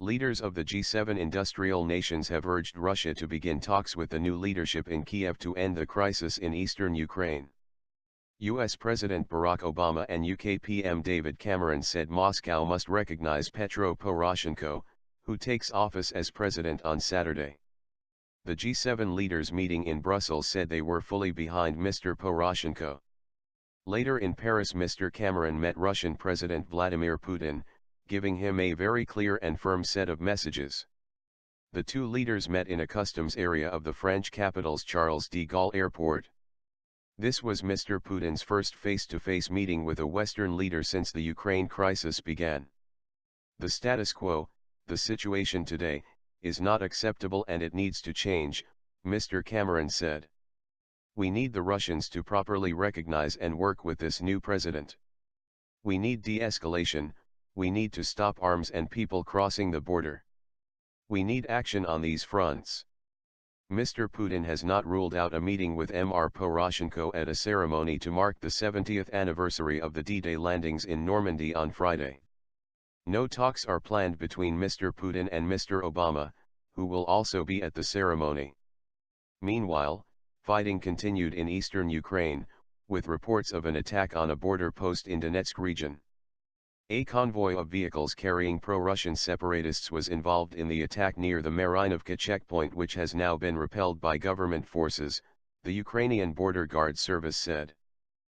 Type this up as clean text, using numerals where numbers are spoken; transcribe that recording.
Leaders of the G7 industrial nations have urged Russia to begin talks with the new leadership in Kiev to end the crisis in eastern Ukraine. US President Barack Obama and UK PM David Cameron said Moscow must recognize Petro Poroshenko, who takes office as president on Saturday. The G7 leaders meeting in Brussels said they were fully behind Mr Poroshenko. Later in Paris, Mr Cameron met Russian President Vladimir Putin, giving him a very clear and firm set of messages. The two leaders met in a customs area of the French capital's Charles de Gaulle airport. This was Mr Putin's first face-to-face meeting with a Western leader since the Ukraine crisis began. The status quo, the situation today, is not acceptable and it needs to change, Mr Cameron said. We need the Russians to properly recognize and work with this new president. We need de-escalation. We need to stop arms and people crossing the border. We need action on these fronts. Mr. Putin has not ruled out a meeting with Mr. Poroshenko at a ceremony to mark the 70th anniversary of the D-Day landings in Normandy on Friday. No talks are planned between Mr. Putin and Mr. Obama, who will also be at the ceremony. Meanwhile, fighting continued in eastern Ukraine, with reports of an attack on a border post in Donetsk region. A convoy of vehicles carrying pro-Russian separatists was involved in the attack near the Mariinovka checkpoint, which has now been repelled by government forces, the Ukrainian Border Guard Service said.